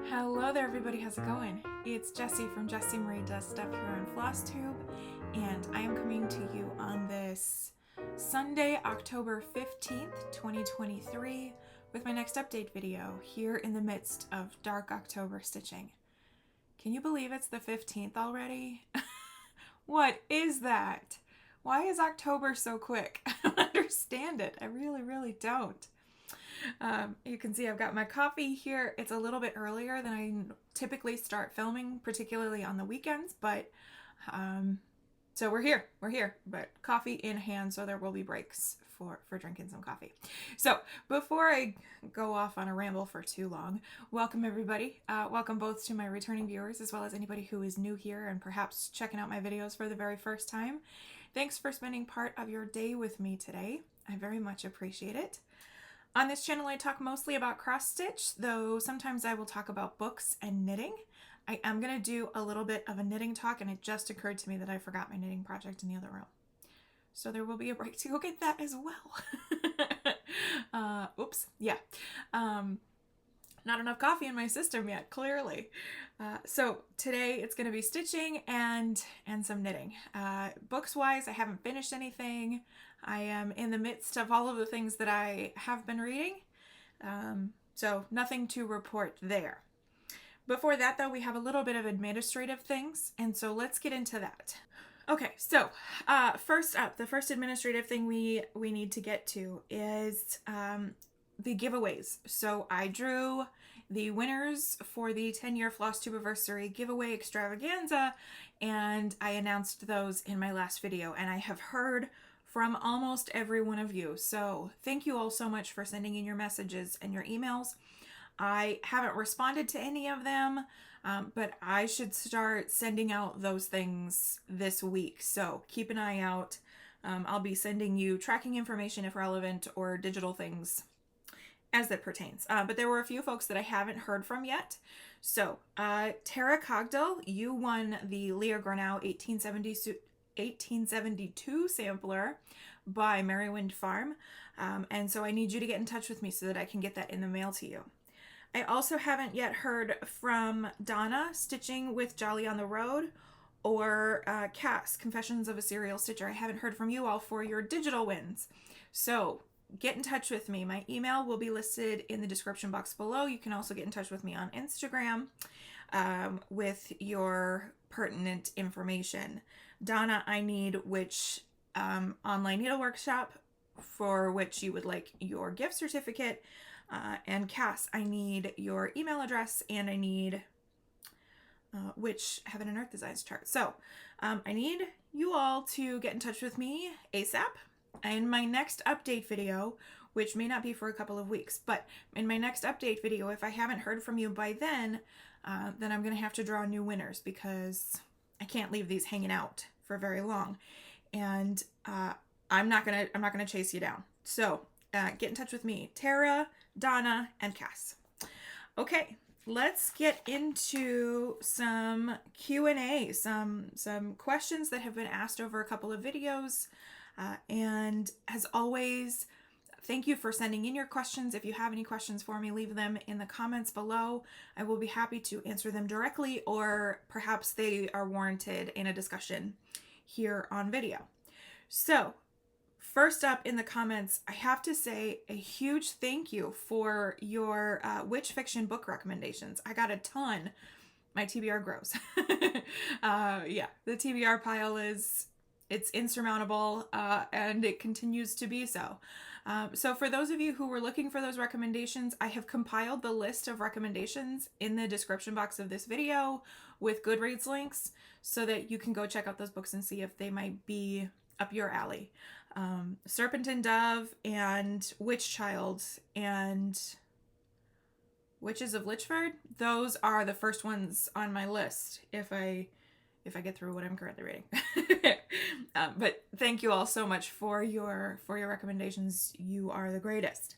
Hello there everybody, how's it going? It's Jessie from Jessie Marie Does Stuff here on FlossTube, and I am coming to you on this Sunday, October 15th, 2023 with my next update video here in the midst of dark October stitching. Can you believe it's the 15th already? What is that? Why is October so quick? I don't understand it. I really don't. You can see I've got my coffee here. It's a little bit earlier than I typically start filming, particularly on the weekends, but so we're here, but coffee in hand, so there will be breaks for drinking some coffee. So before I go off on a ramble for too long, welcome everybody. Welcome both to my returning viewers as well as anybody who is new here and perhaps checking out my videos for the very first time. Thanks for spending part of your day with me today. I very much appreciate it. On this channel, I talk mostly about cross stitch, though sometimes I will talk about books and knitting. I am going to do a little bit of a knitting talk, and it just occurred to me that I forgot my knitting project in the other room. So there will be a break to go get that as well. Oops, yeah. Not enough coffee in my system yet, clearly. So today it's going to be stitching and some knitting. Books-wise, I haven't finished anything. I am in the midst of all of the things that I have been reading, so nothing to report there. Before that, though, we have a little bit of administrative things, and so let's get into that. Okay, so first up, the first administrative thing we need to get to is the giveaways. So I drew the winners for the 10-year FlossTubeversary giveaway extravaganza, and I announced those in my last video, and I have heard from almost every one of you. So thank you all so much for sending in your messages and your emails. I haven't responded to any of them, but I should start sending out those things this week. So keep an eye out. I'll be sending you tracking information if relevant or digital things as that pertains. But there were a few folks that I haven't heard from yet. So Tara Cogdell, you won the Leah Grinnell 1872 sampler by Merrywind Farm, and so I need you to get in touch with me so that I can get that in the mail to you. I also haven't yet heard from Donna, Stitching with Jolly on the Road, or Cass, Confessions of a Serial Stitcher. I haven't heard from you all for your digital wins, so get in touch with me. My email will be listed in the description box below. You can also get in touch with me on Instagram with your pertinent information. Donna, I need which online needle workshop for which you would like your gift certificate, and Cass, I need your email address, and I need which Heaven and Earth Designs chart. So I need you all to get in touch with me ASAP. In my next update video, which may not be for a couple of weeks, but in my next update video, if I haven't heard from you by then I'm going to have to draw new winners because I can't leave these hanging out for very long, and I'm not gonna chase you down. So get in touch with me, Tara, Donna, and Cass. Okay, let's get into some Q&A, some questions that have been asked over a couple of videos, and as always, thank you for sending in your questions. If you have any questions for me, leave them in the comments below. I will be happy to answer them directly, or perhaps they are warranted in a discussion here on video. So first up in the comments, I have to say a huge thank you for your witch fiction book recommendations. I got a ton. My TBR grows. Yeah, the TBR pile it's insurmountable, and it continues to be so. So for those of you who were looking for those recommendations, I have compiled the list of recommendations in the description box of this video with Goodreads links so that you can go check out those books and see if they might be up your alley. Serpent and Dove and Witch Child and Witches of Lichford, those are the first ones on my list if I get through what I'm currently reading. But thank you all so much for your recommendations. You are the greatest.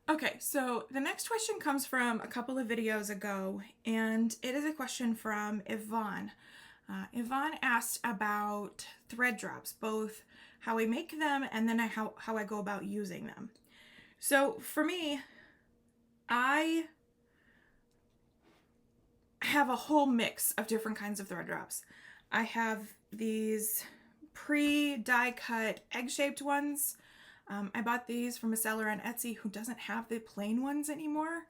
Okay, so the next question comes from a couple of videos ago, and it is a question from Yvonne. Yvonne asked about thread drops, both how I make them and then how I go about using them. So for me, I I have a whole mix of different kinds of thread drops. I have these pre-die cut egg-shaped ones. I bought these from a seller on Etsy who doesn't have the plain ones anymore,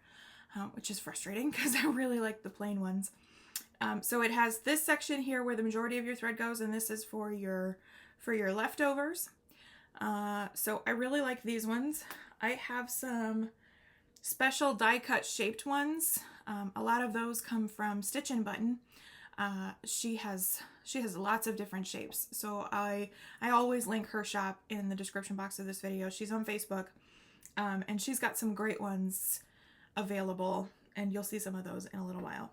which is frustrating because I really like the plain ones. So it has this section here where the majority of your thread goes, and this is for your leftovers. So I really like these ones. I have some special die cut shaped ones. A lot of those come from Stitch and Button. She has lots of different shapes. So I always link her shop in the description box of this video. She's on Facebook, and she's got some great ones available, and you'll see some of those in a little while.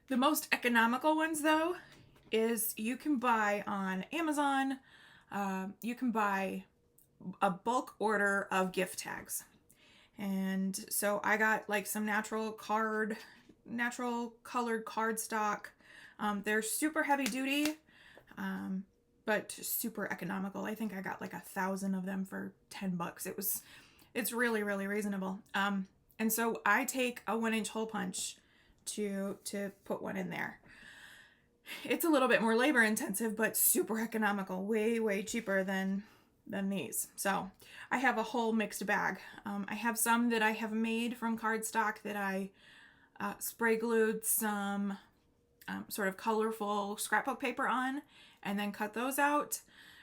The most economical ones, though, is you can buy on Amazon. You can buy a bulk order of gift tags. And so I got like some natural colored cardstock. They're super heavy duty, but super economical. I think I got like 1,000 of them for $10. It's really, really reasonable. And so I take a 1-inch hole punch to put one in there. It's a little bit more labor intensive, but super economical, way, way cheaper than these. So I have a whole mixed bag. I have some that I have made from cardstock that I spray glued some sort of colorful scrapbook paper on and then cut those out.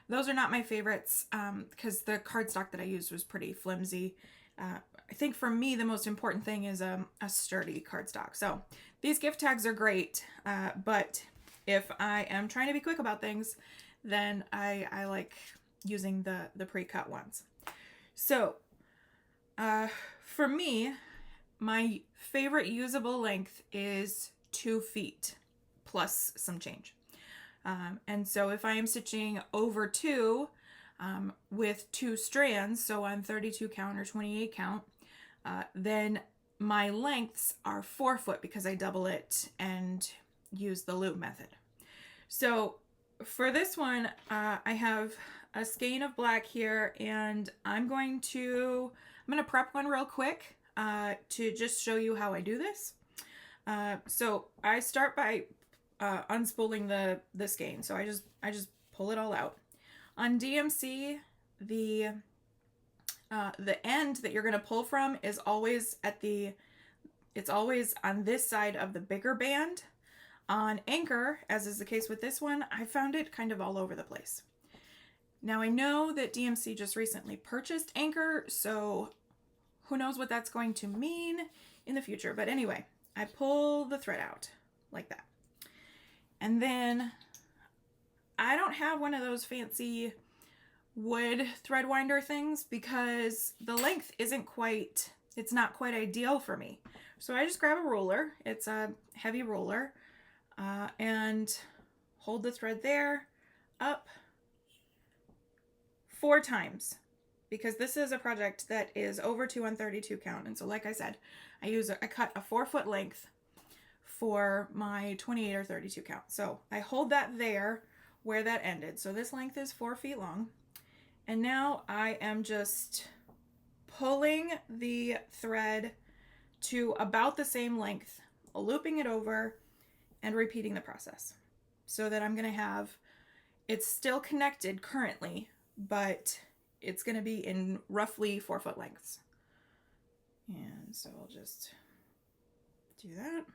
Those are not my favorites because the cardstock that I used was pretty flimsy. I think for me the most important thing is a sturdy cardstock. So these gift tags are great, but if I am trying to be quick about things, then I like using the pre-cut ones. So for me, my favorite usable length is 2 feet plus some change. And so if I am stitching over 2 with 2 strands, so on 32 count or 28 count, then my lengths are 4 foot because I double it and use the loop method. So for this one, I have a skein of black here, and I'm going to prep one real quick to just show you how I do this. So I start by unspooling the skein. So I just pull it all out. On DMC, the end that you're going to pull from is always it's always on this side of the bigger band. On Anchor, as is the case with this one, I found it kind of all over the place. Now I know that DMC just recently purchased Anchor, so who knows what that's going to mean in the future. But anyway, I pull the thread out like that. And then I don't have one of those fancy wood thread winder things because the length it's not quite ideal for me. So I just grab a ruler. It's a heavy ruler, and hold the thread there up 4 times, because this is a project that is over 2 on 32 count. And so like I said, I cut a 4 foot length for my 28 or 32 count. So I hold that there where that ended. So this length is 4 feet long. And now I am just pulling the thread to about the same length, looping it over, and repeating the process. So that I'm going to have, it's still connected currently, but it's going to be in roughly 4 foot lengths. And so I'll just do that.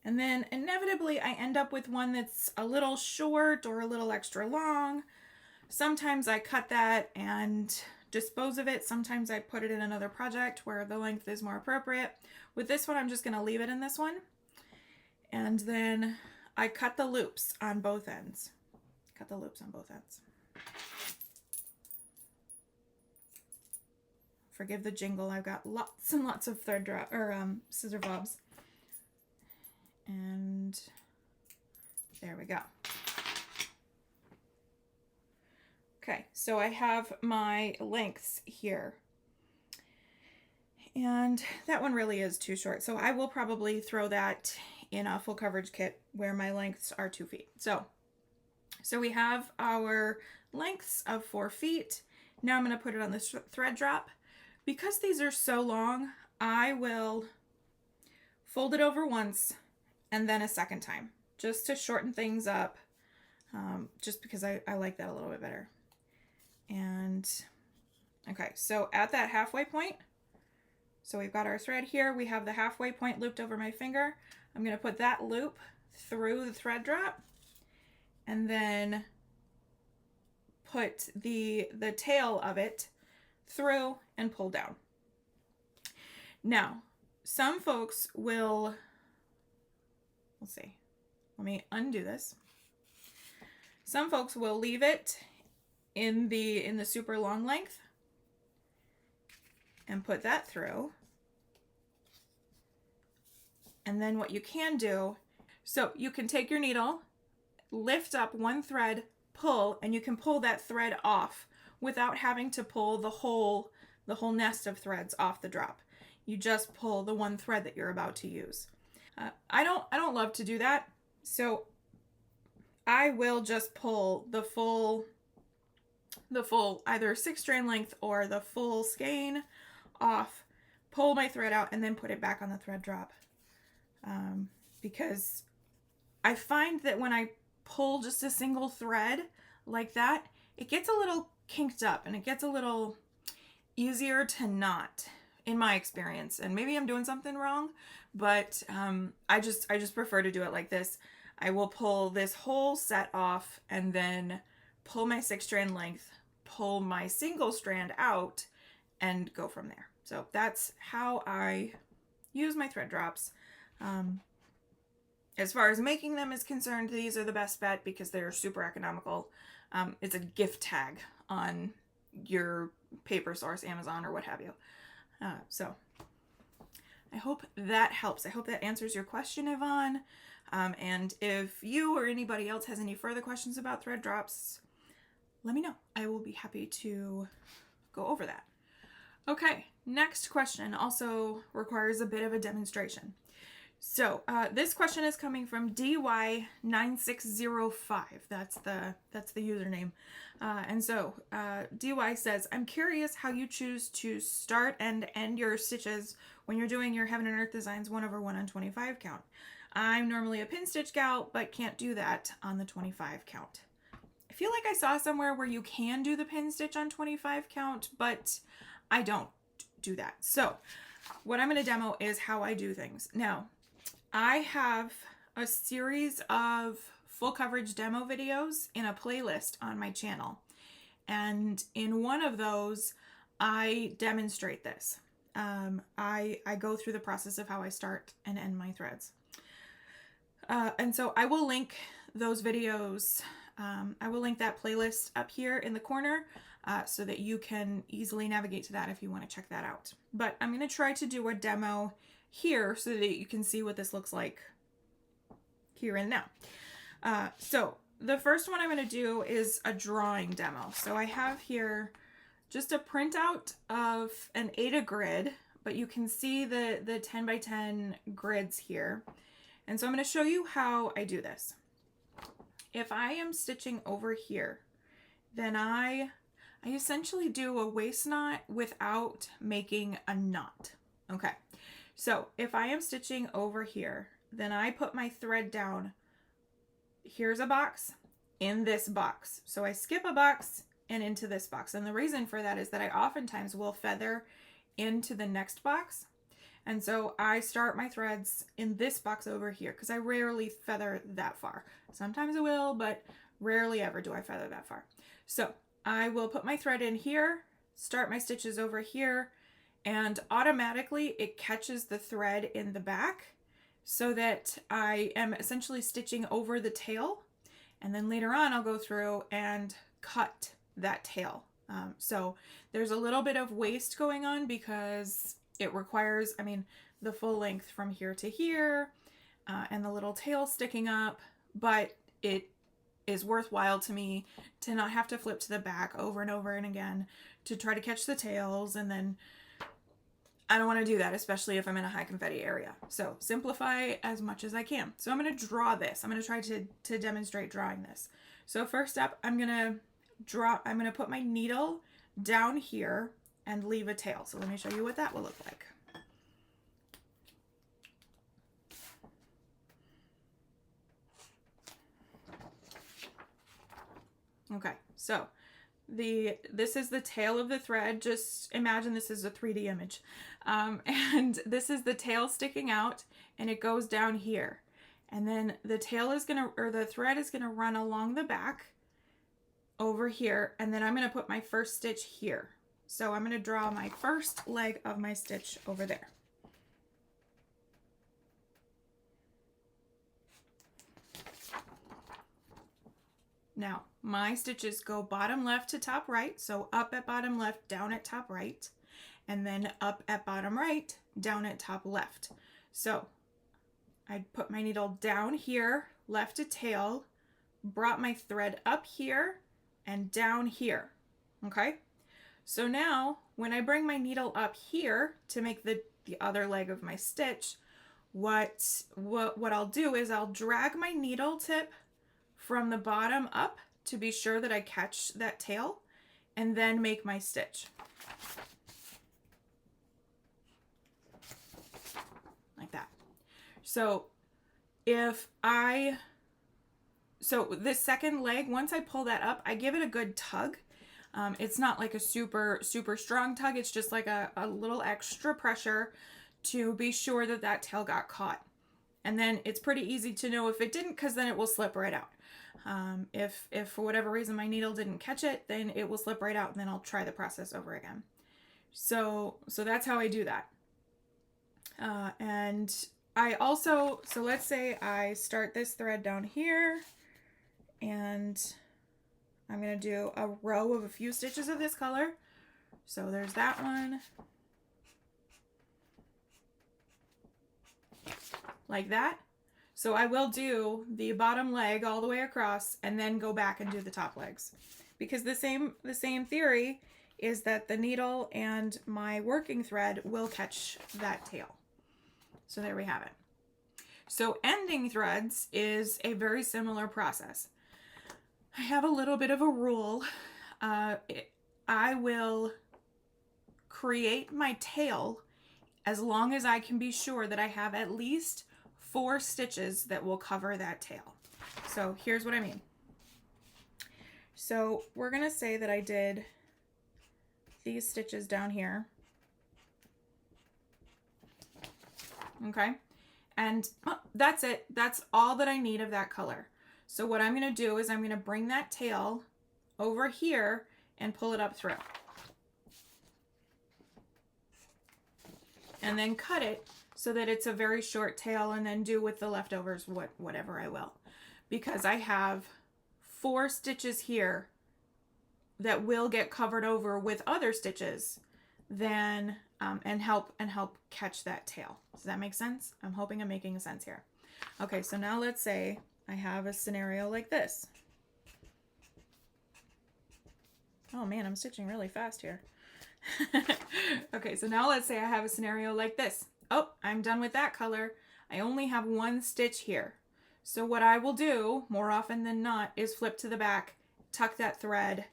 And then inevitably I end up with one that's a little short or a little extra long. Sometimes I cut that and dispose of it. Sometimes I put it in another project where the length is more appropriate. With this one, I'm just going to leave it in this one. And then I cut the loops on both ends. Cut the loops on both ends. Forgive the jingle. I've got lots and lots of thread drop or scissor bobs. And there we go. Okay, so I have my lengths here. And that one really is too short. So I will probably throw that in a full coverage kit where my lengths are 2 feet. So we have our lengths of 4 feet. Now I'm going to put it on this thread drop. Because these are so long, I will fold it over once, and then a second time, just to shorten things up, just because I like that a little bit better. And okay, so at that halfway point, so we've got our thread here, we have the halfway point looped over my finger. I'm going to put that loop through the thread drop, and then put the tail of it through and pull down. Now, some folks will, let's see, let me undo this. Some folks will leave it in the super long length and put that through. And then what you can do, so you can take your needle, lift up one thread, pull, and you can pull that thread off without having to pull the whole nest of threads off the drop. You just pull the one thread that you're about to use. I don't love to do that, so I will just pull the full either 6-strand length or the full skein off, pull my thread out, and then put it back on the thread drop. Because I find that when I pull just a single thread like that, it gets a little kinked up and it gets a little easier to knot, in my experience. And maybe I'm doing something wrong, but I just prefer to do it like this. I will pull this whole set off and then pull my 6-strand length, pull my single strand out, and go from there. So that's how I use my thread drops. As far as making them is concerned, these are the best bet because they're super economical. It's a gift tag on your paper source, Amazon, or what have you. So I hope that helps. I hope that answers your question, Yvonne. And if you or anybody else has any further questions about thread drops, let me know. I will be happy to go over that. Okay, next question also requires a bit of a demonstration. So this question is coming from DY9605. That's the username. And so DY says, I'm curious how you choose to start and end your stitches when you're doing your Heaven and Earth Designs 1/1 on 25 count. I'm normally a pin stitch gal, but can't do that on the 25 count. I feel like I saw somewhere where you can do the pin stitch on 25 count, but I don't do that. So what I'm going to demo is how I do things. Now, I have a series of full coverage demo videos in a playlist on my channel. And in one of those, I demonstrate this. I go through the process of how I start and end my threads. And so I will link those videos. I will link that playlist up here in the corner so that you can easily navigate to that if you want to check that out. But I'm going to try to do a demo here so that you can see what this looks like here and now. So the first one I'm going to do is a drawing demo. So I have here just a printout of an Aida grid, but you can see the 10 by 10 grids here. And so I'm going to show you how I do this. If I am stitching over here, then I essentially do a waist knot without making a knot. Okay. So if I am stitching over here, then I put my thread down. Here's a box in this box. So I skip a box and into this box. And the reason for that is that I oftentimes will feather into the next box. And so I start my threads in this box over here because I rarely feather that far. Sometimes I will, but rarely ever do I feather that far. So I will put my thread in here, start my stitches over here, and automatically it catches the thread in the back so that I am essentially stitching over the tail. And then later on I'll go through and cut that tail. So there's a little bit of waste going on because it requires, the full length from here to here and the little tail sticking up, but it is worthwhile to me to not have to flip to the back over and over and again to try to catch the tails, and then I don't want to do that, especially if I'm in a high confetti area. So simplify as much as I can. So I'm going to draw this. I'm going to try to demonstrate drawing this. So first up, I'm going to put my needle down here and leave a tail. So let me show you what that will look like. Okay, so this is the tail of the thread. Just imagine this is a 3D image. And this is the tail sticking out, and it goes down here. And then the tail is gonna, or the thread is gonna run along the back over here, and then I'm gonna put my first stitch here. So I'm gonna draw my first leg of my stitch over there. Now, my stitches go bottom left to top right, so up at bottom left, down at top right, and then up at bottom right, down at top left. So I put my needle down here, left to tail, brought my thread up here and down here, okay? So now, when I bring my needle up here to make the other leg of my stitch, what I'll do is I'll drag my needle tip from the bottom up to be sure that I catch that tail, and then make my stitch. Like that. So this second leg, once I pull that up, I give it a good tug. It's not like a super strong tug. It's just like a little extra pressure to be sure that that tail got caught. And then it's pretty easy to know if it didn't, because then it will slip right out. If for whatever reason my needle didn't catch it, then it will slip right out, and then I'll try the process over again. So that's how I do that. And I also, so let's say I start this thread down here, and I'm going to do a row of a few stitches of this color. So there's that one. Like that. So I will do the bottom leg all the way across and then go back and do the top legs. Because the same theory is that the needle and my working thread will catch that tail. So there we have it. So ending threads is a very similar process. I have a little bit of a rule. I will create my tail as long as I can be sure that I have at least 4 stitches that will cover that tail. So here's what I mean. So we're gonna say that I did these stitches down here. Okay, and that's it. That's all that I need of that color. So what I'm gonna do is I'm gonna bring that tail over here and pull it up through. And then cut it so that it's a very short tail, and then do with the leftovers whatever I will. Because I have 4 stitches here that will get covered over with other stitches, then and help catch that tail. Does that make sense? I'm hoping I'm making sense here. Okay, so now let's say I have a scenario like this. Oh man, I'm stitching really fast here. Okay, so now let's say I have a scenario like this. Oh, I'm done with that color. I only have 1 stitch here. So what I will do, more often than not, is flip to the back, tuck that thread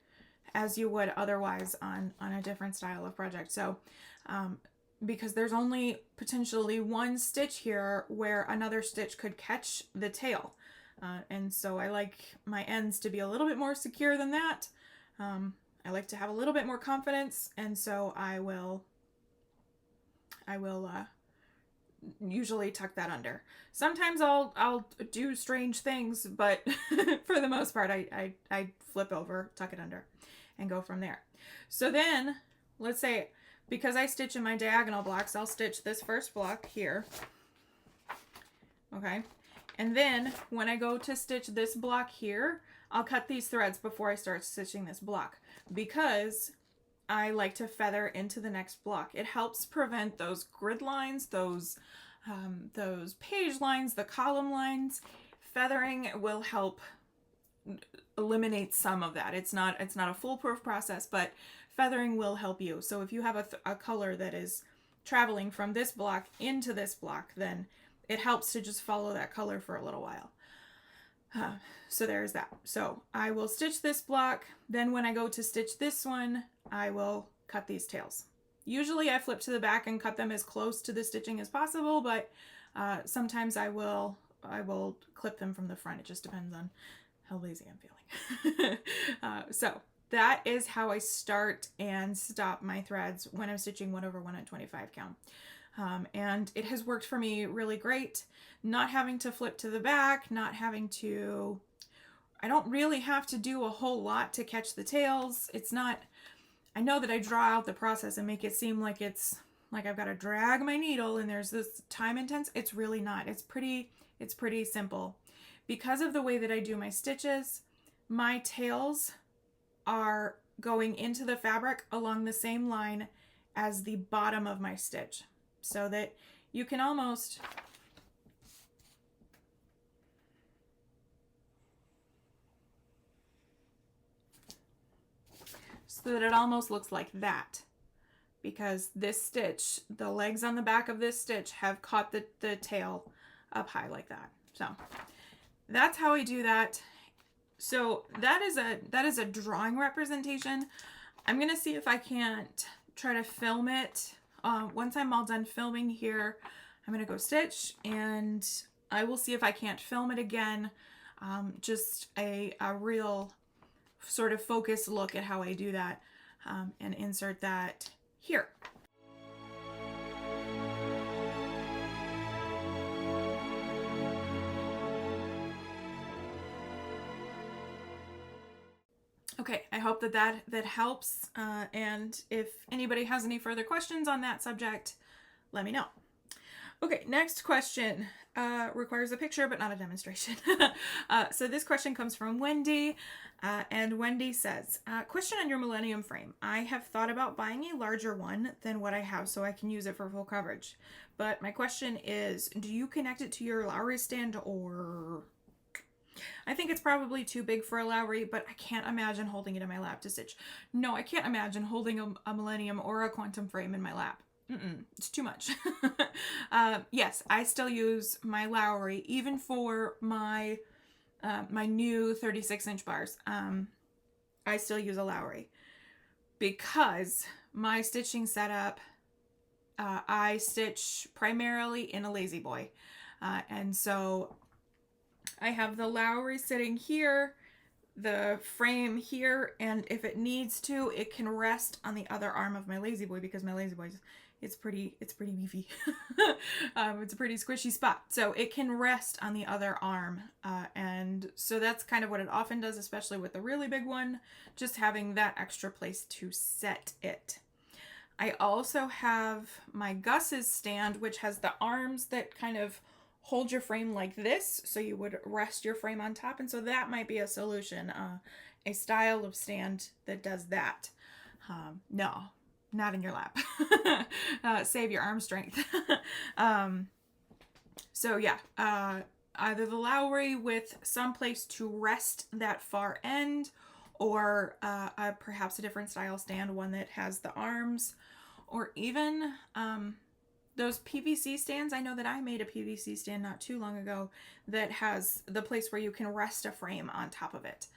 as you would otherwise on a different style of project. So because there's only potentially 1 stitch here where another stitch could catch the tail. And so I like my ends to be a little bit more secure than that. I like to have a little bit more confidence, and so I will usually tuck that under. Sometimes I'll do strange things, but for the most part I flip over, tuck it under, and go from there. So then let's say, because I stitch in my diagonal blocks, I'll stitch this first block here. Okay, and then when I go to stitch this block here, I'll cut these threads before I start stitching this block, because I like to feather into the next block. It helps prevent those grid lines, those page lines, the column lines. Feathering will help eliminate some of that. It's not a foolproof process, but feathering will help you. So if you have a color that is traveling from this block into this block, then it helps to just follow that color for a little while. So there's that. So I will stitch this block. Then when I go to stitch this one, I will cut these tails. Usually I flip to the back and cut them as close to the stitching as possible, but sometimes I will clip them from the front. It just depends on how lazy I'm feeling. So that is how I start and stop my threads when I'm stitching 1/1 at 25 count. And it has worked for me really great, not having to flip to the back, not having to, I don't really have to do a whole lot to catch the tails. It's not, I know that I draw out the process and make it seem like it's like I've got to drag my needle and there's this time intense. It's really not. It's pretty simple. Because of the way that I do my stitches, my tails are going into the fabric along the same line as the bottom of my stitch, so that you can almost so that it almost looks like that, because this stitch, the legs on the back of this stitch have caught the tail up high like that. So that's how I do that. So that is a drawing representation. I'm gonna see if I can't try to film it. Once I'm all done filming here, I'm gonna go stitch, and I will see if I can't film it again. Just a real sort of focused look at how I do that, and insert that here. Okay, I hope that helps, and if anybody has any further questions on that subject, let me know. Okay, next question requires a picture but not a demonstration. So this question comes from Wendy, and Wendy says, question on your Millennium frame. I have thought about buying a larger one than what I have so I can use it for full coverage. But my question is, do you connect it to your Lowry stand, or... I think it's probably too big for a Lowry, but I can't imagine holding it in my lap to stitch. No, I can't imagine holding a Millennium or a Quantum frame in my lap. It's too much. Yes, I still use my Lowry, even for my my new 36-inch bars. I still use a Lowry because my stitching setup, I stitch primarily in a Lazy Boy, and so I have the Lowry sitting here, the frame here, and if it needs to, it can rest on the other arm of my Lazy Boy, because my Lazy Boy, it's pretty beefy. It's a pretty squishy spot, so it can rest on the other arm, and so that's kind of what it often does, especially with the really big one, just having that extra place to set it. I also have my Gus's stand, which has the arms that kind of hold your frame like this, so you would rest your frame on top, and so that might be a solution, a style of stand that does that. No, not in your lap. Save your arm strength. So yeah, either the Lowry with some place to rest that far end, or perhaps a different style stand, one that has the arms, or even those PVC stands. I know that I made a PVC stand not too long ago that has the place where you can rest a frame on top of it.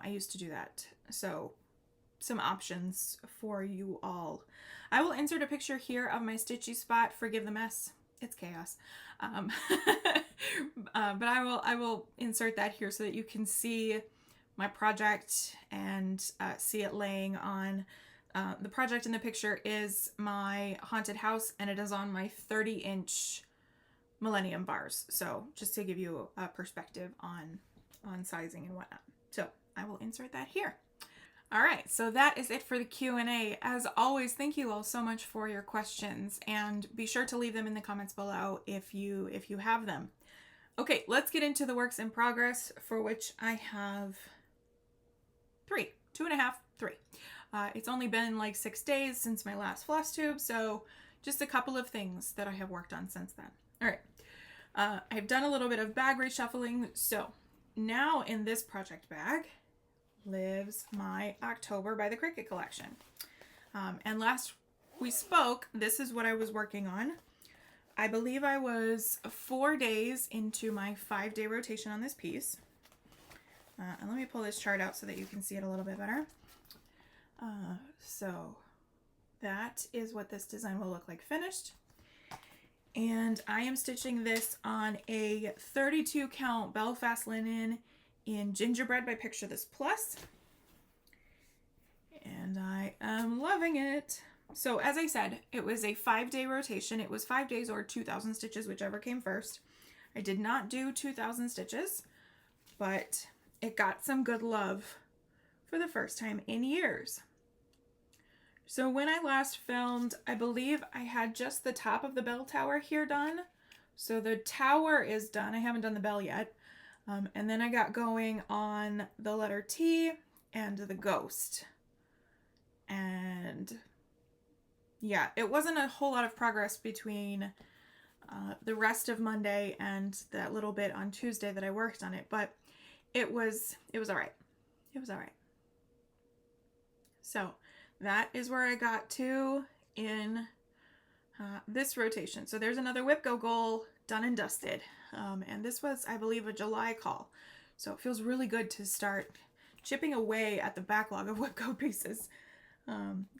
I used to do that. So some options for you all. I will insert a picture here of my stitchy spot. Forgive the mess. It's chaos. But I will insert that here so that you can see my project and see it laying on. The project in the picture is my haunted house, and it is on my 30-inch Millennium bars. So just to give you a perspective on sizing and whatnot. So I will insert that here. All right, so that is it for the Q&A. As always, thank you all so much for your questions, and be sure to leave them in the comments below if you have them. Okay, let's get into the works in progress, for which I have 3. It's only been like 6 days since my last FlossTube, so just a couple of things that I have worked on since then. All right, I've done a little bit of bag reshuffling, so now in this project bag lives my October by the Cricut collection. And last we spoke, this is what I was working on. I believe I was 4 days into my 5-day rotation on this piece. And let me pull this chart out so that you can see it a little bit better. So that is what this design will look like finished. And I am stitching this on a 32 count Belfast linen in Gingerbread by Picture This Plus. And I am loving it. So as I said, it was a 5-day rotation. It was 5 days or 2,000 stitches, whichever came first. I did not do 2,000 stitches, but it got some good love for the first time in years. So when I last filmed, I believe I had just the top of the bell tower here done. So the tower is done. I haven't done the bell yet. And then I got going on the letter T and the ghost. And yeah, it wasn't a whole lot of progress between the rest of Monday and that little bit on Tuesday that I worked on it, but it was all right. It was all right. So that is where I got to in this rotation. So there's another Whip Go goal done and dusted. And this was, I believe, a July call. So it feels really good to start chipping away at the backlog of Whip Go pieces.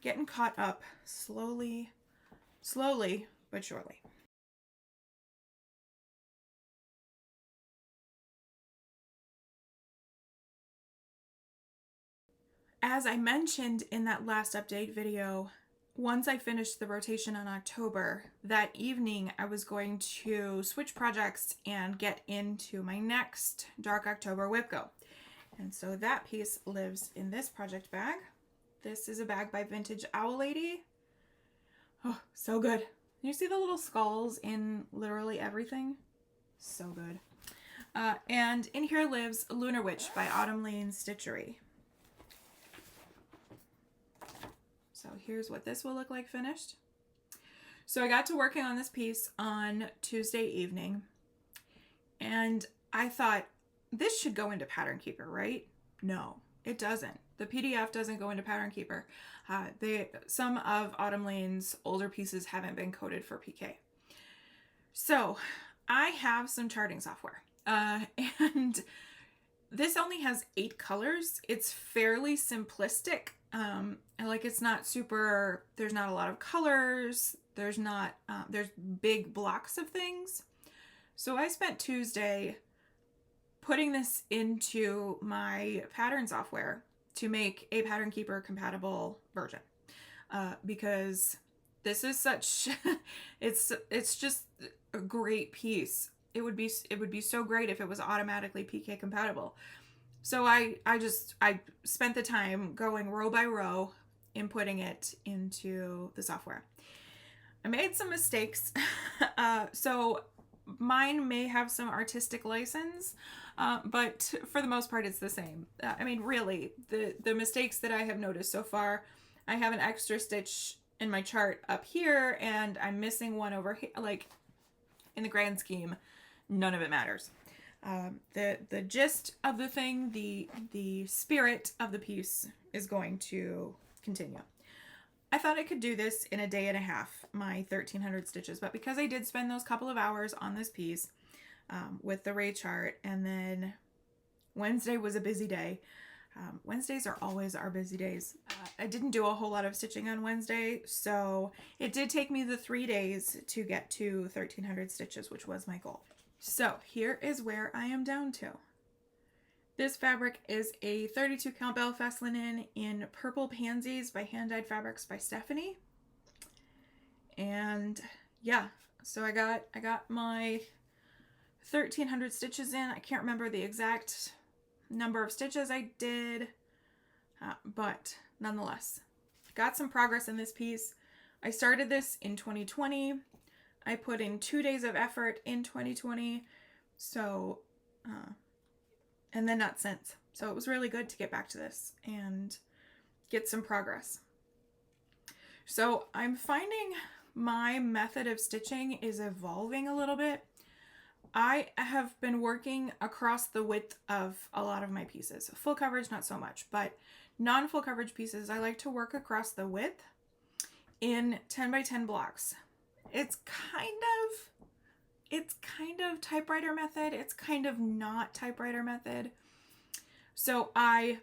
Getting caught up slowly but surely. As I mentioned in that last update video, once I finished the rotation in October, that evening I was going to switch projects and get into my next Dark October Whip Go. And so that piece lives in this project bag. This is a bag by Vintage Owl Lady. Oh, so good. You see the little skulls in literally everything? So good. And in here lives Lunar Witch by Autumn Lane Stitchery. So here's what this will look like finished. So I got to working on this piece on Tuesday evening, and I thought this should go into Pattern Keeper, right? No, it doesn't. The PDF doesn't go into Pattern Keeper. Some of Autumn Lane's older pieces haven't been coded for PK. So I have some charting software, and this only has 8 colors. It's fairly simplistic. Like it's not super, there's not a lot of colors. There's big blocks of things. So I spent Tuesday putting this into my pattern software to make a Pattern Keeper compatible version. Because this is such, it's just a great piece. It would be so great if it was automatically PK compatible. So I spent the time going row by row, inputting it into the software. I made some mistakes. So mine may have some artistic license, but for the most part, it's the same. I mean, really, the mistakes that I have noticed so far, I have an extra stitch in my chart up here, and I'm missing one over here. Like, in the grand scheme, none of it matters. The gist of the thing, the spirit of the piece is going to continue. I thought I could do this in a day and a half, my 1,300 stitches, but because I did spend those couple of hours on this piece with the ray chart, and then Wednesday was a busy day. Wednesdays are always our busy days. I didn't do a whole lot of stitching on Wednesday, so it did take me the 3 days to get to 1,300 stitches, which was my goal. So here is where I am down to. This fabric is a 32 count Belfast linen in Purple Pansies by Hand Dyed Fabrics by Stephanie. And yeah, so I got my 1,300 stitches in. I can't remember the exact number of stitches I did, but nonetheless, got some progress in this piece. I started this in 2020. I put in 2 days of effort in 2020, so, and then not since. So it was really good to get back to this and get some progress. So I'm finding my method of stitching is evolving a little bit. I have been working across the width of a lot of my pieces. Full coverage, not so much, but non-full coverage pieces, I like to work across the width in 10 by 10 blocks. It's kind of typewriter method. It's kind of not typewriter method. So I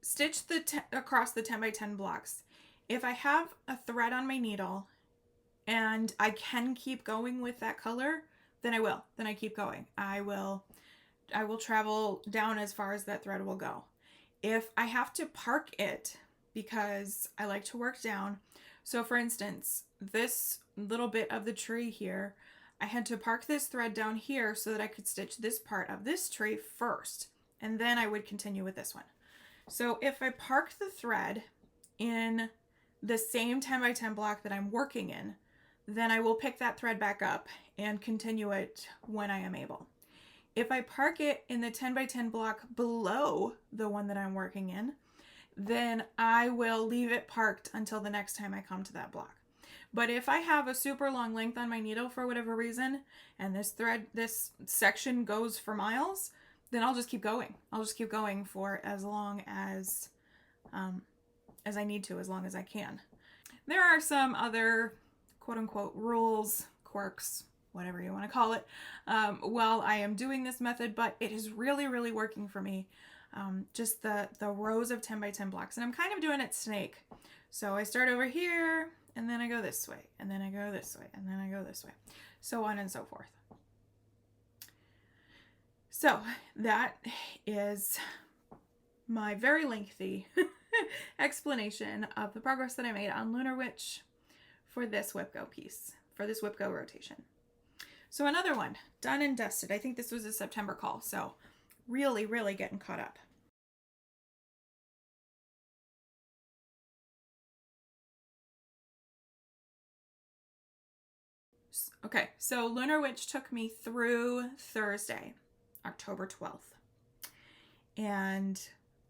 stitch across the 10 by 10 blocks. If I have a thread on my needle and I can keep going with that color, then I will. Then I keep going. I will will travel down as far as that thread will go. If I have to park it, because I like to work down, so for instance, this little bit of the tree here, I had to park this thread down here so that I could stitch this part of this tree first, and then I would continue with this one. So if I park the thread in the same 10 by 10 block that I'm working in, then I will pick that thread back up and continue it when I am able. If I park it in the 10 by 10 block below the one that I'm working in, then I will leave it parked until the next time I come to that block. But if I have a super long length on my needle for whatever reason, and this section goes for miles, then I'll just keep going. I'll just keep going for as long as I need to, as long as I can. There are some other quote unquote rules, quirks, whatever you want to call it, while I am doing this method, but it is really, really working for me. Just the rows of 10 by 10 blocks, and I'm kind of doing it snake. So I start over here, and then I go this way, and then I go this way, and then I go this way, so on and so forth. So that is my very lengthy explanation of the progress that I made on Lunar Witch for this WIPGO piece, for this WIPGO rotation. So another one, done and dusted. I think this was a September call, so really, really getting caught up. Okay, so Lunar Witch took me through Thursday, October 12th. And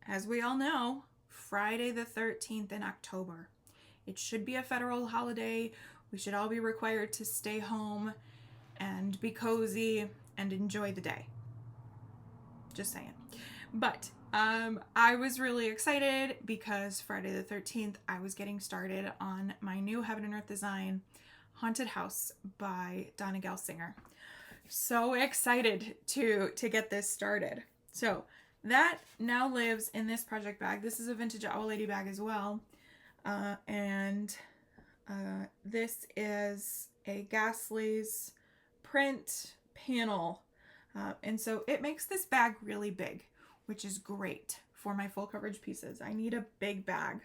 as we all know, Friday the 13th in October. It should be a federal holiday. We should all be required to stay home and be cozy and enjoy the day. Just saying. But I was really excited because Friday the 13th, I was getting started on my new Heaven and Earth design, Haunted House by Donna Gelsinger. So excited to get this started. So that now lives in this project bag. This is a vintage Owl Lady bag as well. This is a Ghastly's print panel. And so it makes this bag really big, which is great for my full coverage pieces. I need a big bag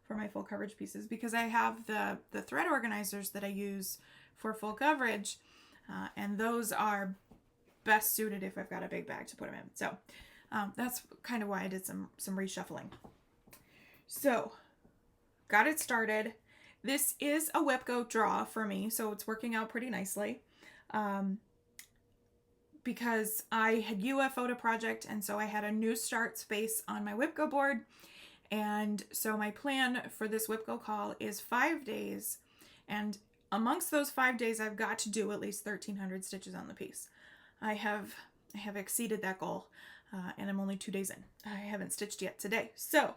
for my full coverage pieces because I have the thread organizers that I use for full coverage, and those are best suited if I've got a big bag to put them in. So that's kind of why I did some reshuffling. So got it started. This is a WIPGO draw for me, so it's working out pretty nicely. Because I had UFO'd a project, and so I had a new start space on my WIPGO board. And so my plan for this WIPGO call is 5 days. And amongst those 5 days, I've got to do at least 1,300 stitches on the piece. I have exceeded that goal, and I'm only 2 days in. I haven't stitched yet today. So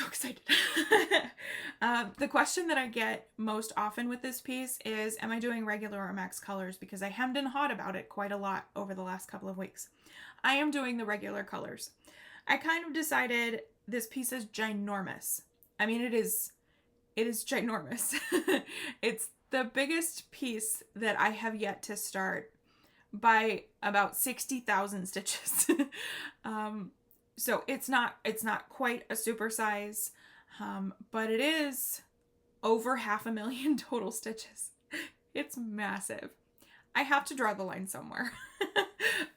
excited. The question that I get most often with this piece is, am I doing regular or max colors? Because I hemmed and hawed about it quite a lot over the last couple of weeks. I am doing the regular colors. I kind of decided this piece is ginormous. I mean, it is ginormous. It's the biggest piece that I have yet to start by about 60,000 stitches. So it's not quite a super size, but it is over 500,000 total stitches. It's massive. I have to draw the line somewhere.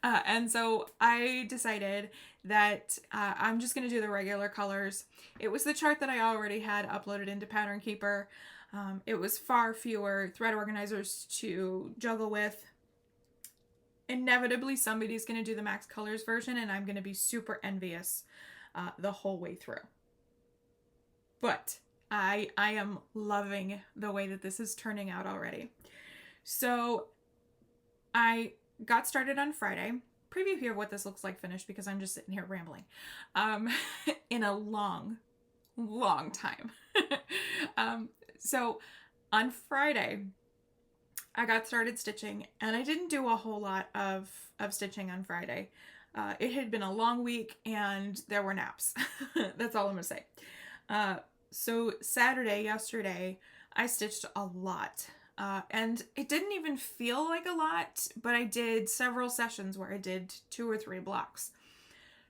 And so I decided that I'm just going to do the regular colors. It was the chart that I already had uploaded into Pattern Keeper. It was far fewer thread organizers to juggle with. Inevitably, somebody's going to do the max colors version, and I'm going to be super envious the whole way through. But I am loving the way that this is turning out already. So I got started on Friday. Preview here of what this looks like finished, because I'm just sitting here rambling in a long time. So on Friday, I got started stitching, and I didn't do a whole lot of stitching on Friday. It had been a long week, and there were naps. That's all I'm gonna say. So Saturday, yesterday, I stitched a lot. And it didn't even feel like a lot, but I did several sessions where I did 2 or 3 blocks.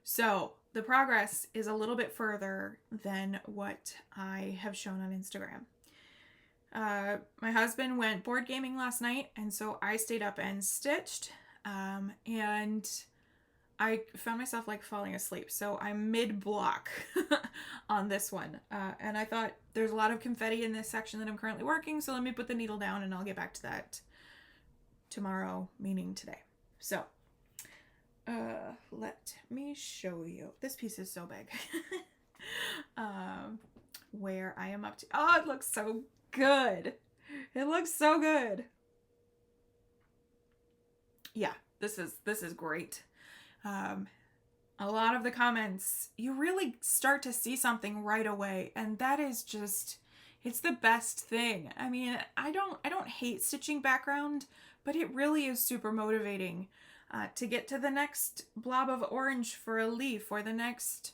So the progress is a little bit further than what I have shown on Instagram. My husband went board gaming last night, and so I stayed up and stitched, and I found myself like falling asleep. So I'm mid-block on this one, and I thought there's a lot of confetti in this section that I'm currently working, so let me put the needle down and I'll get back to that tomorrow, meaning today. So let me show you. This piece is so big. Where I am up to. Oh, it looks so good. It looks so good. Yeah, this is great. A lot of the comments, you really start to see something right away, and that is just, it's the best thing. I mean, I don't hate stitching background, but it really is super motivating to get to the next blob of orange for a leaf, or the next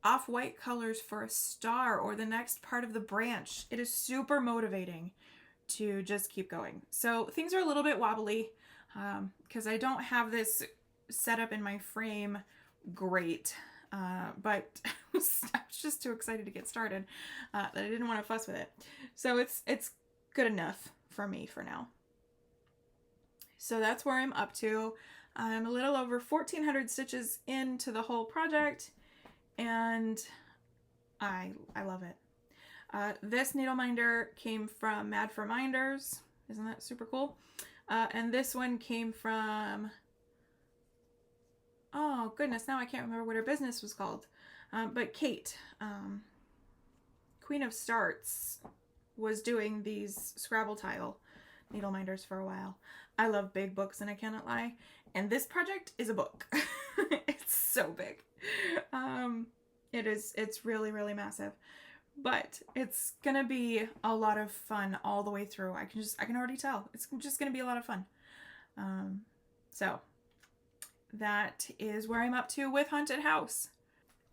off-white colors for a star, or the next part of the branch. It is super motivating to just keep going. So things are a little bit wobbly because I don't have this set up in my frame great, but I was just too excited to get started that I didn't want to fuss with it. So it's good enough for me for now. So that's where I'm up to. I'm a little over 1,400 stitches into the whole project, and I love it. This needle minder came from Mad for Minders. Isn't that super cool? And this one came from, oh goodness, now I can't remember what her business was called. But Kate, Queen of Starts, was doing these Scrabble tile needle minders for a while. I love big books, and I cannot lie. And this project is a book. It's so big. It's really, really massive. But it's gonna be a lot of fun all the way through. I can already tell. It's just gonna be a lot of fun. So that is where I'm up to with Haunted House.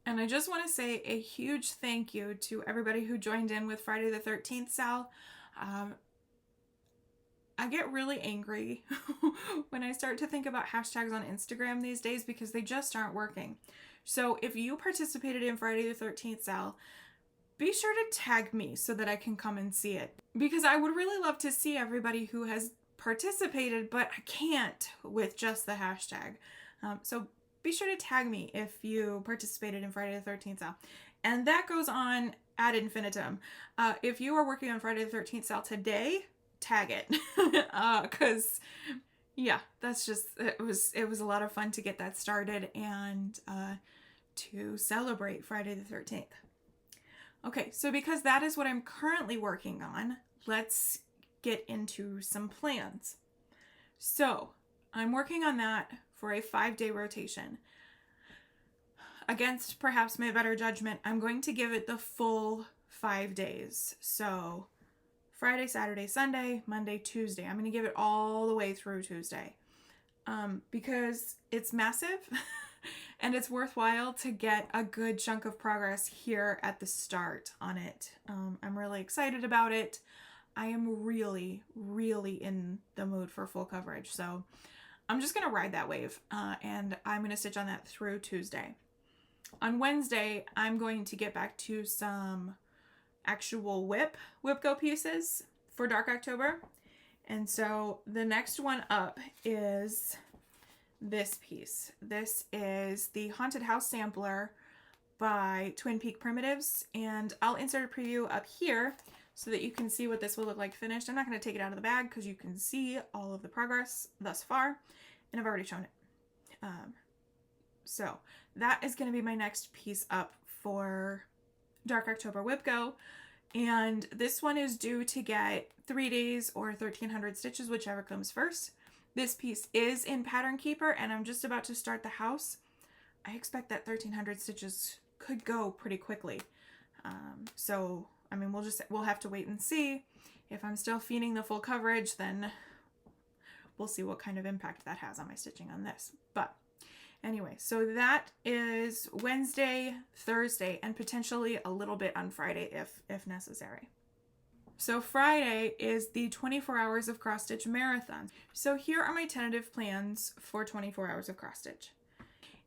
And I just want to say a huge thank you to everybody who joined in with Friday the 13th Sal. I get really angry when I start to think about hashtags on Instagram these days because they just aren't working. So if you participated in Friday the 13th Sal, be sure to tag me so that I can come and see it. Because I would really love to see everybody who has participated, but I can't with just the hashtag. So be sure to tag me if you participated in Friday the 13th Sal. And that goes on ad infinitum. If you are working on Friday the 13th Sal today, tag it. Because yeah, that's just, it was a lot of fun to get that started and to celebrate Friday the 13th. Okay, so because that is what I'm currently working on, let's get into some plans. So I'm working on that for a 5-day rotation. Against perhaps my better judgment, I'm going to give it the full 5 days. So Friday, Saturday, Sunday, Monday, Tuesday. I'm going to give it all the way through Tuesday because it's massive and it's worthwhile to get a good chunk of progress here at the start on it. I'm really excited about it. I am really, really in the mood for full coverage. So I'm just going to ride that wave and I'm going to stitch on that through Tuesday. On Wednesday, I'm going to get back to some actual whip go pieces for Dark October. And so the next one up is this piece. This is the Haunted House Sampler by Twin Peak Primitives, and I'll insert a preview up here so that you can see what this will look like finished. I'm not going to take it out of the bag because you can see all of the progress thus far, and I've already shown it. So that is going to be my next piece up for Dark October Whip Go. And this one is due to get 3 days or 1,300 stitches, whichever comes first. This piece is in Pattern Keeper, and I'm just about to start the house. I expect that 1,300 stitches could go pretty quickly. So, I mean, we'll have to wait and see. If I'm still feeding the full coverage, then we'll see what kind of impact that has on my stitching on this. But anyway, so that is Wednesday, Thursday, and potentially a little bit on Friday if necessary. So Friday is the 24 hours of cross stitch marathon. So here are my tentative plans for 24 hours of cross stitch.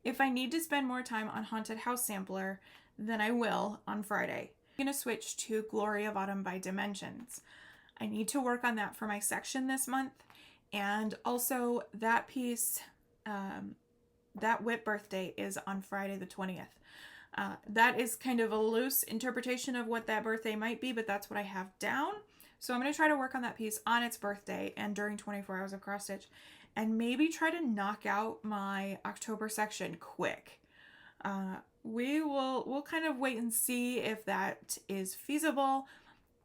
If I need to spend more time on Haunted House Sampler, then I will on Friday. I'm going to switch to Glory of Autumn by Dimensions. I need to work on that for my section this month. And also that piece, that WIP birthday is on Friday the 20th. That is kind of a loose interpretation of what that birthday might be, but that's what I have down. So I'm going to try to work on that piece on its birthday and during 24 hours of cross stitch, and maybe try to knock out my October section quick. We'll kind of wait and see if that is feasible,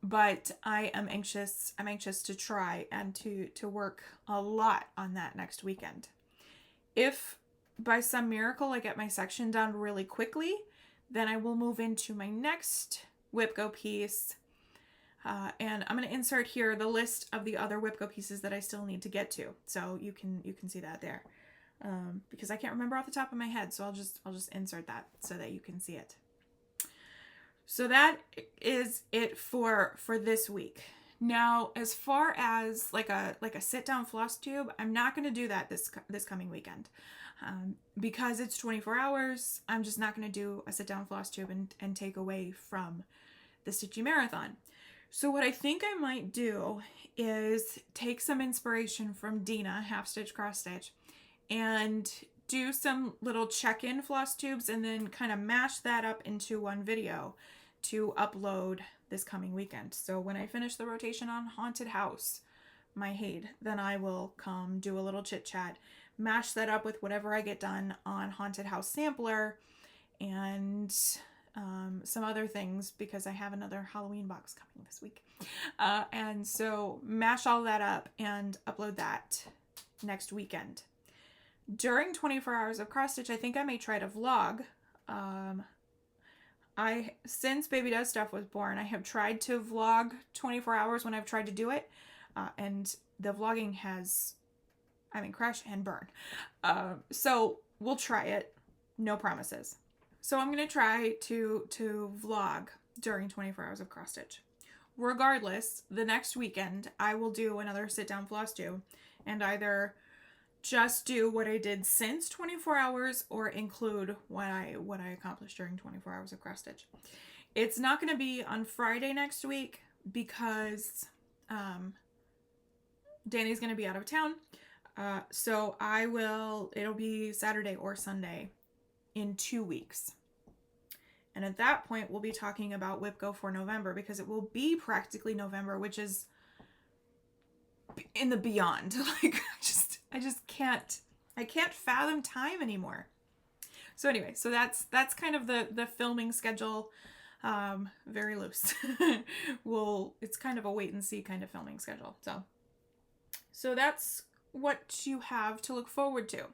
but I am anxious. I'm anxious to try and to work a lot on that next weekend. If by some miracle I get my section done really quickly, then I will move into my next WIP Go piece. And I'm going to insert here the list of the other WIP Go pieces that I still need to get to. So you can see that there. Because I can't remember off the top of my head, so I'll just insert that so that you can see it. So that is it for this week. Now, as far as like a sit down floss tube, I'm not going to do that this coming weekend. Because it's 24 hours, I'm just not going to do a sit down floss tube and take away from the Stitchy Marathon. So what I think I might do is take some inspiration from Dina, Half Stitch Cross Stitch, and do some little check-in floss tubes and then kind of mash that up into one video to upload this coming weekend. So when I finish the rotation on Haunted House, my Haid, then I will come do a little chit chat, mash that up with whatever I get done on Haunted House Sampler and some other things, because I have another Halloween box coming this week. And so mash all that up and upload that next weekend. During 24 hours of cross stitch, I think I may try to vlog. Since Baby Does Stuff was born, I have tried to vlog 24 hours when I've tried to do it. And the vlogging has, crash and burn. So we'll try it. No promises. So I'm going to try to vlog during 24 hours of cross stitch. Regardless, the next weekend I will do another sit down floss tube and either just do what I did since 24 hours or include what I accomplished during 24 hours of cross stitch. It's not going to be on Friday next week because Danny's going to be out of town. So it'll be Saturday or Sunday in 2 weeks. And at that point, we'll be talking about WIP Go for November, because it will be practically November, which is in the beyond. Like, I just can't fathom time anymore. So anyway, so that's kind of the filming schedule. Very loose. It's kind of a wait and see kind of filming schedule. So that's what you have to look forward to.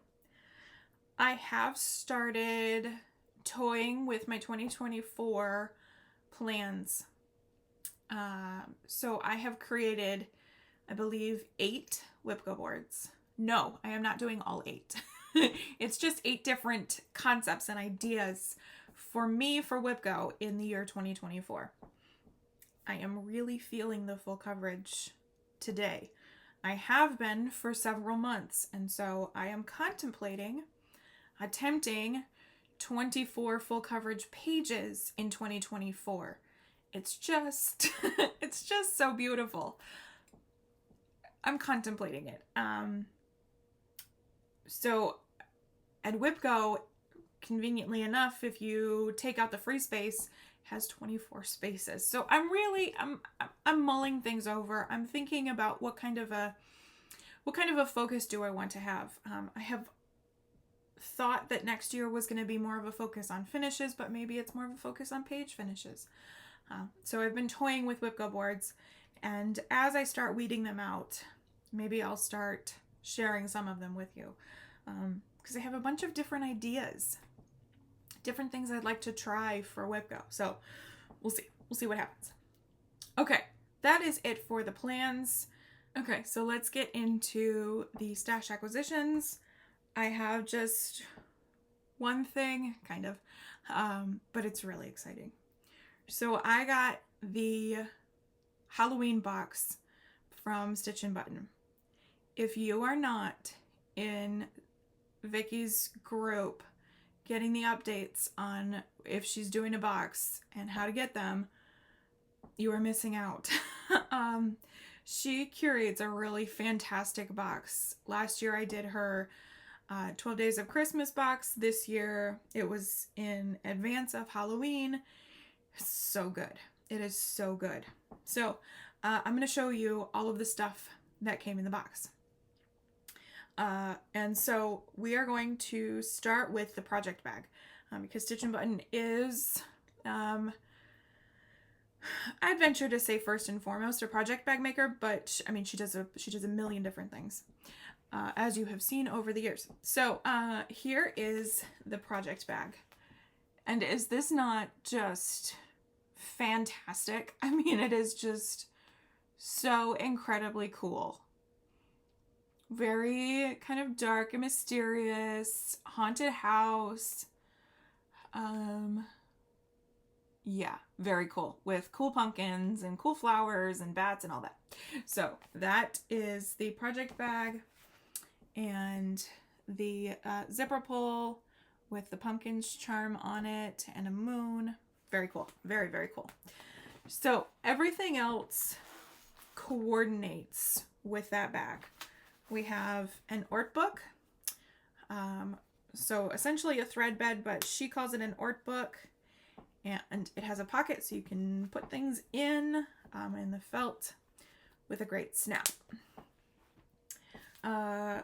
I have started toying with my 2024 plans. So I have created, I believe, 8 WIP Go boards. No, I am not doing all 8. It's just 8 different concepts and ideas for me for WIP Go in the year 2024. I am really feeling the full coverage today. I have been for several months, and so I am contemplating attempting 24 full coverage pages in 2024. It's just so beautiful. I'm contemplating it. So at WIP Go, conveniently enough, if you take out the free space, has 24 spaces. So I'm mulling things over. I'm thinking about what kind of a focus do I want to have. I have thought that next year was going to be more of a focus on finishes, but maybe it's more of a focus on page finishes. So I've been toying with WIP Go boards, and as I start weeding them out, maybe I'll start sharing some of them with you, because I have a bunch of different ideas, different things I'd like to try for WIP Go. So we'll see what happens. Okay, that is it for the plans. Okay, so let's get into the stash acquisitions. I have just one thing, kind of, but it's really exciting. So I got the Halloween box from Stitch and Button. If you are not in Vicky's group getting the updates on if she's doing a box and how to get them, you are missing out. She curates a really fantastic box. Last year I did her 12 Days of Christmas box. This year it was in advance of Halloween. It's so good. It is so good. So I'm going to show you all of the stuff that came in the box. And so we are going to start with the project bag because Stitch and Button is, I'd venture to say first and foremost a project bag maker, but I mean she does a million different things, as you have seen over the years. So here is the project bag, and is this not just fantastic? I mean, it is just so incredibly cool. Very kind of dark and mysterious, haunted house. Yeah, very cool, with cool pumpkins and cool flowers and bats and all that. So that is the project bag, and the zipper pull with the pumpkin's charm on it and a moon. Very cool. Very, very cool. So everything else coordinates with that bag. We have an Ort book. So essentially a thread bed, but she calls it an Ort book. And it has a pocket so you can put things in the felt with a great snap.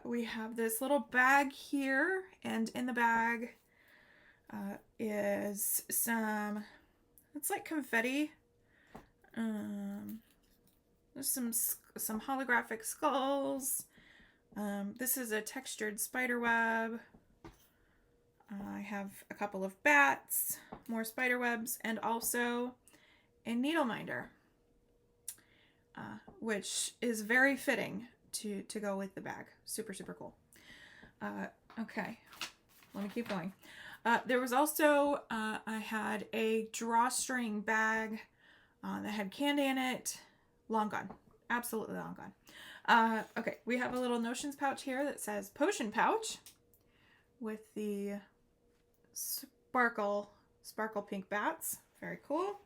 We have this little bag here, and in the bag is some, it's like confetti. There's some holographic skulls. This is a textured spider web. I have a couple of bats, more spider webs, and also a needle minder, which is very fitting to go with the bag. Super, super cool. Okay, let me keep going. There was also, I had a drawstring bag that had candy in it. Long gone. Absolutely long gone. Okay, we have a little notions pouch here that says potion pouch with the sparkle pink bats. Very cool.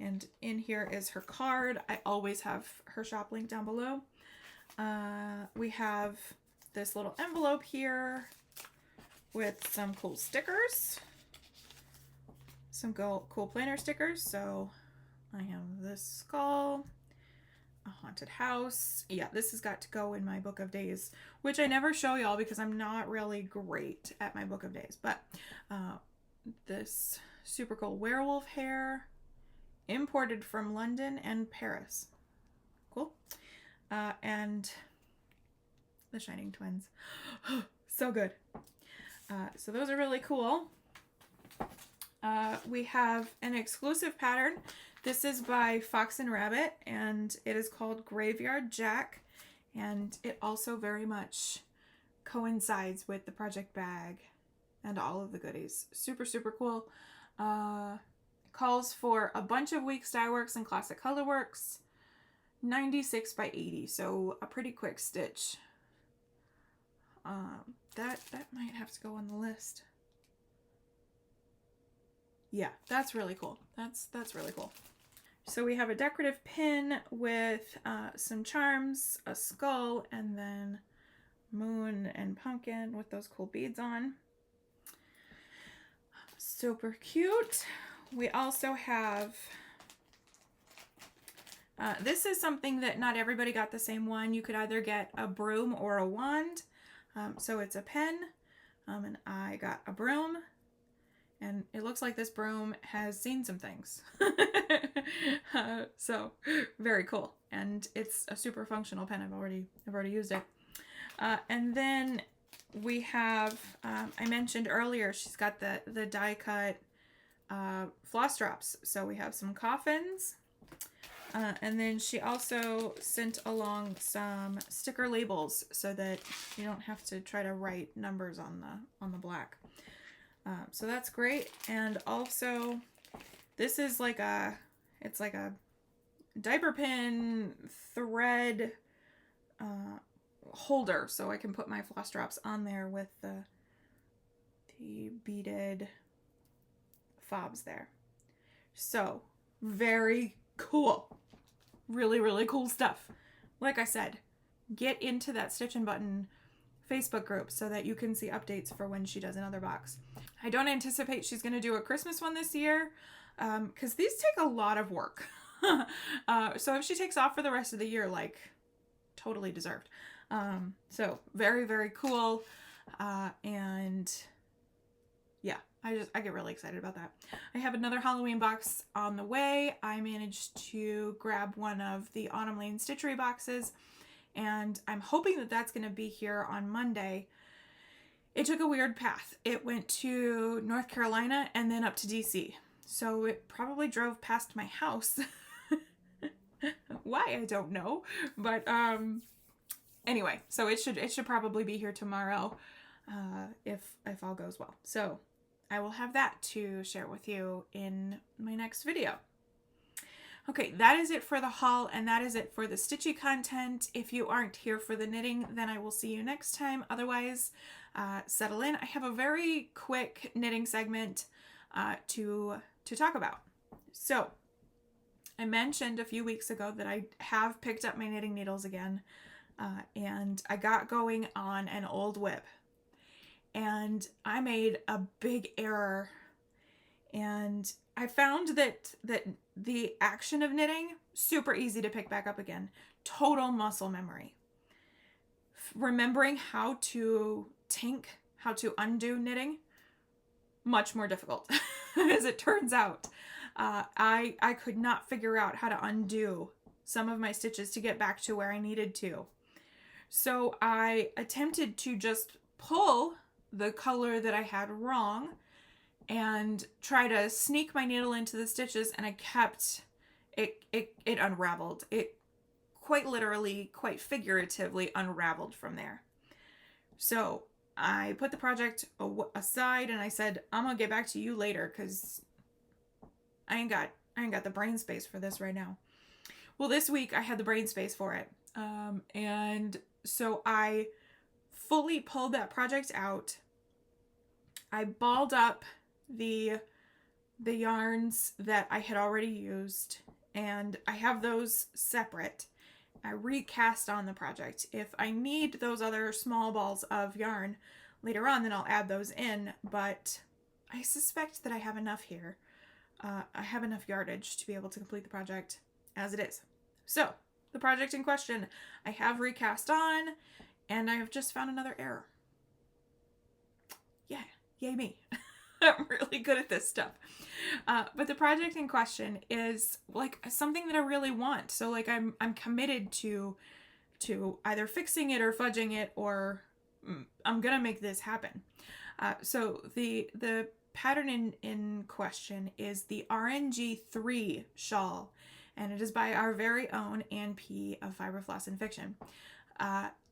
And in here is her card. I always have her shop link down below. We have this little envelope here with some cool stickers. Some cool planner stickers. So I have this skull, a haunted house. Yeah, this has got to go in my book of days, which I never show y'all because I'm not really great at my book of days. But this super cool werewolf hair, imported from London and Paris. Cool. And the Shining Twins. So good. So those are really cool. We have an exclusive pattern. This is by Fox and Rabbit, and it is called Graveyard Jack, and it also very much coincides with the project bag and all of the goodies. Super, super cool. Calls for a bunch of weak dye works and classic color works. 96 by 80, so a pretty quick stitch. That might have to go on the list. Yeah, that's really cool. That's really cool. So we have a decorative pin with some charms, a skull, and then moon and pumpkin with those cool beads on. Super cute. We also have, this is something that not everybody got the same one. You could either get a broom or a wand. So it's a pen, and I got a broom. And it looks like this broom has seen some things. So very cool. And it's a super functional pen. I've already used it. And then we have, I mentioned earlier, she's got the die cut floss drops. So we have some coffins. And then she also sent along some sticker labels so that you don't have to try to write numbers on the black. So that's great. And also this is like it's like a diaper pin thread holder, so I can put my floss drops on there with the beaded fobs there. So very cool. Really, really cool stuff. Like I said, get into that Stitch and Button Facebook group so that you can see updates for when she does another box. I don't anticipate she's going to do a Christmas one this year because these take a lot of work. So if she takes off for the rest of the year, like, totally deserved. So very, very cool. And yeah, I get really excited about that. I have another Halloween box on the way. I managed to grab one of the Autumn Lane Stitchery boxes, and I'm hoping that that's going to be here on Monday. It took a weird path. It went to North Carolina and then up to DC. So it probably drove past my house. Why, I don't know. But anyway, so it should probably be here tomorrow if all goes well. So I will have that to share with you in my next video. Okay, that is it for the haul, and that is it for the stitchy content. If you aren't here for the knitting, then I will see you next time. Otherwise, settle in. I have a very quick knitting segment to talk about. So I mentioned a few weeks ago that I have picked up my knitting needles again, and I got going on an old whip. And I made a big error, and I found that the action of knitting, super easy to pick back up again. Total muscle memory. Remembering how to tink, how to undo knitting, much more difficult, as it turns out. I could not figure out how to undo some of my stitches to get back to where I needed to. So I attempted to just pull the color that I had wrong and try to sneak my needle into the stitches, and I kept it unraveled. It quite literally, quite figuratively unraveled from there. So I put the project aside and I said, I'm gonna get back to you later because I ain't got the brain space for this right now. Well, this week I had the brain space for it. And so I fully pulled that project out. I balled up the yarns that I had already used, and I have those separate. I recast on the project. If I need those other small balls of yarn later on, then I'll add those in, but I suspect that I have enough here. I have enough yardage to be able to complete the project as it is. So, the project in question, I have recast on, and I have just found another error. Yeah, yay me. I'm really good at this stuff. But the project in question is like something that I really want. So like I'm committed to either fixing it or fudging it, or I'm gonna make this happen. So the pattern in question is the RNG3 shawl, and it is by our very own Ann P. of Fiber Floss and Fiction.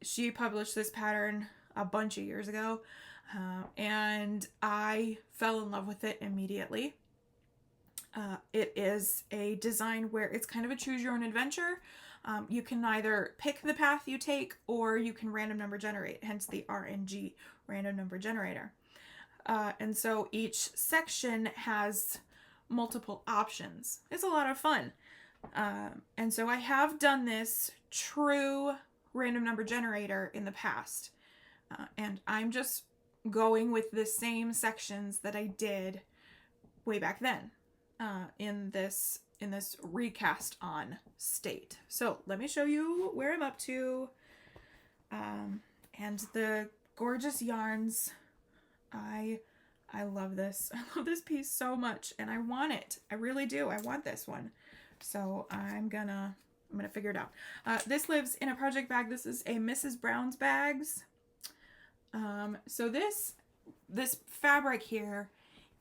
She published this pattern a bunch of years ago, and I fell in love with it immediately. It is a design where it's kind of a choose your own adventure. You can either pick the path you take, or you can random number generate, hence the RNG, random number generator. And so each section has multiple options. It's a lot of fun. And so I have done this true random number generator in the past. And I'm just going with the same sections that I did way back then in this recast on state. So let me show you where I'm up to, and the gorgeous yarns. I love this. I love this piece so much, and I want it. I really do. I want this one. So I'm gonna figure it out. This lives in a project bag. This is a Mrs. Brown's bags. So this fabric here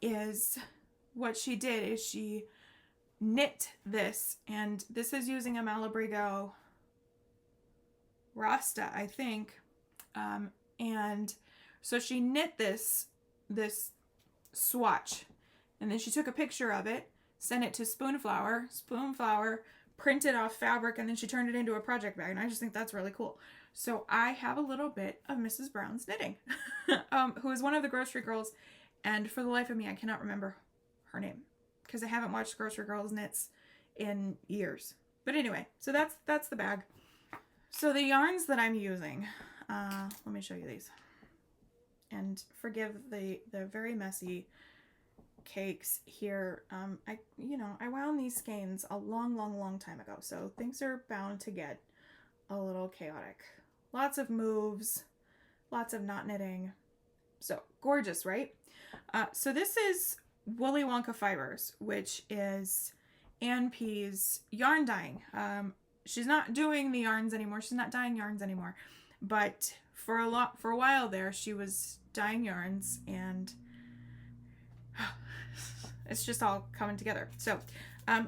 is what she did is she knit this, and this is using a Malabrigo Rasta, I think. And so she knit this swatch, and then she took a picture of it, sent it to Spoonflower. Spoonflower printed off fabric and then she turned it into a project bag. And I just think that's really cool. So I have a little bit of Mrs. Brown's knitting, who is one of the grocery girls. And for the life of me, I cannot remember her name because I haven't watched Grocery Girls Knits in years. But anyway, so that's the bag. So the yarns that I'm using, let me show you these. And forgive the very messy cakes here. I wound these skeins a long time ago, so things are bound to get a little chaotic. Lots of moves, lots of knot knitting. So gorgeous, right? So this is Woolly Wonka Fibers, which is Ann P's yarn dyeing. She's not doing the yarns anymore. She's not dyeing yarns anymore. But for a while there, she was dyeing yarns, and it's just all coming together. So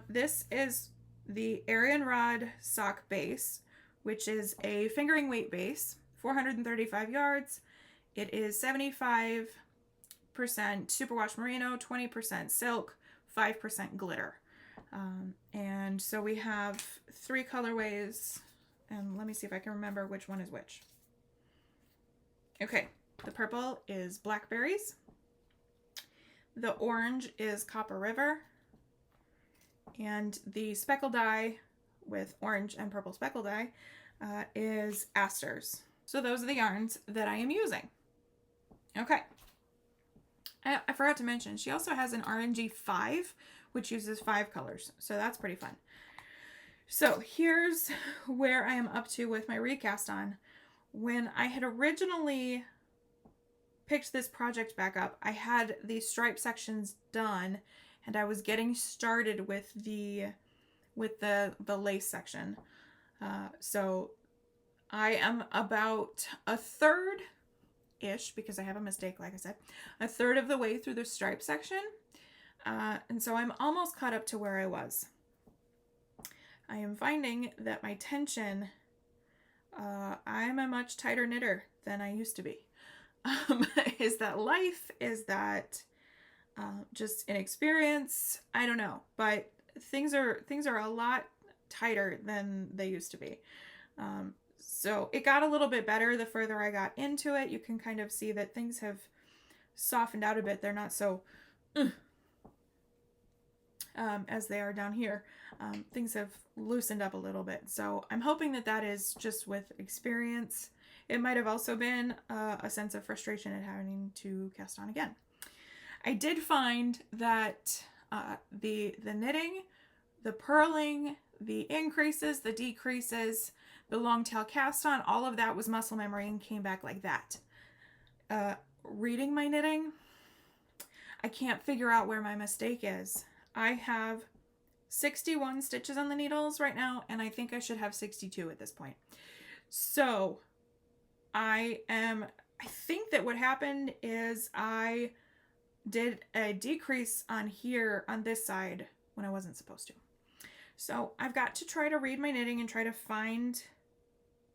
this is the Arianrhod sock base, which is a fingering weight base, 435 yards. It is 75% superwash merino, 20% silk, 5% glitter. And so we have 3 colorways, and let me see if I can remember which one is which. Okay, the purple is Blackberries. The orange is Copper River. And the speckle dye with orange and purple speckle dye is Asters. So those are the yarns that I am using. Okay. I forgot to mention, she also has an RNG 5, which uses 5 colors. So that's pretty fun. So here's where I am up to with my recast on. When I had originally picked this project back up, I had the stripe sections done, and I was getting started with the lace section. So I am about a third-ish, because I have a mistake, like I said, a third of the way through the stripe section. And so I'm almost caught up to where I was. I am finding that my tension, I'm a much tighter knitter than I used to be. Is that life? Is that just inexperience? I don't know, but things are a lot tighter than they used to be. So it got a little bit better the further I got into it. You can kind of see that things have softened out a bit. They're not so as they are down here. Things have loosened up a little bit. So I'm hoping that that is just with experience. It might have also been a sense of frustration at having to cast on again. I did find that the knitting, the purling, the increases, the decreases, the long tail cast on, all of that was muscle memory and came back like that. Reading my knitting, I can't figure out where my mistake is. I have 61 stitches on the needles right now, and I think I should have 62 at this point. So I think that what happened is I did a decrease on here on this side when I wasn't supposed to. So I've got to try to read my knitting and try to find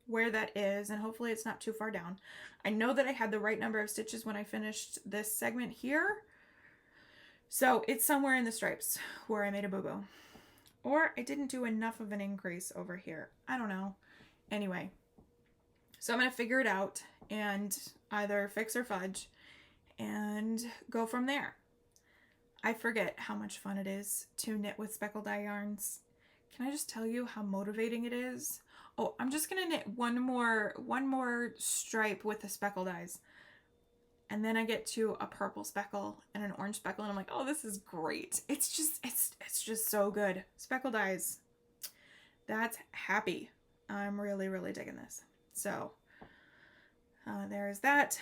where that is, and hopefully it's not too far down. I know that I had the right number of stitches when I finished this segment here. So it's somewhere in the stripes where I made a boo-boo. Or I didn't do enough of an increase over here. I don't know. Anyway, so I'm going to figure it out and either fix or fudge and go from there. I forget how much fun it is to knit with speckle dye yarns. Can I just tell you how motivating it is? Oh, I'm just going to knit one more stripe with the speckle dyes. And then I get to a purple speckle and an orange speckle, and I'm like, oh, this is great. It's just so good. Speckle dyes. That's happy. I'm really, really digging this. So there's that.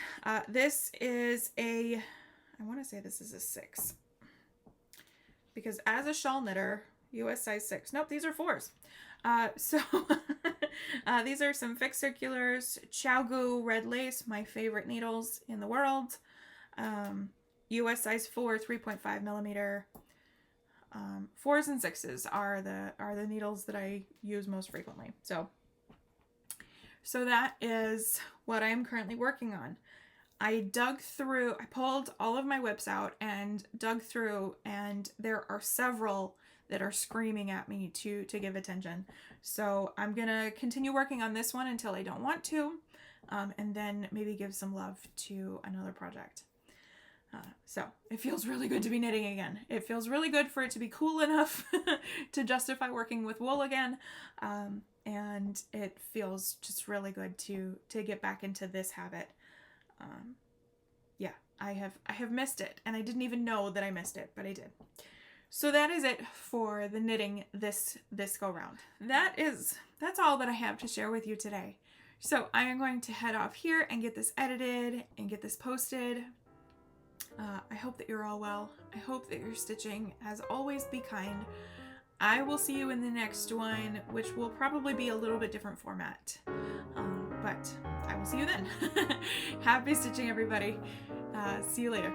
This is I want to say this is a 6. Because as a shawl knitter, US size 6. Nope, these are 4s. So these are some fixed circulars, Chiaogoo red lace, my favorite needles in the world. US size 4, 3.5 millimeter. 4s and 6s are the needles that I use most frequently. So that is what I am currently working on. I pulled all of my whips out and dug through, and there are several that are screaming at me to give attention. So I'm gonna continue working on this one until I don't want to, and then maybe give some love to another project. So it feels really good to be knitting again. It feels really good for it to be cool enough to justify working with wool again. And it feels just really good to get back into this habit. Yeah, I have missed it, and I didn't even know that I missed it, but I did. So that is it for the knitting this go round. That's all that I have to share with you today. So I am going to head off here and get this edited and get this posted. I hope that you're all well. I hope that you're stitching. As always, be kind. I will see you in the next one, which will probably be a little bit different format. But I will see you then. Happy stitching, everybody. See you later.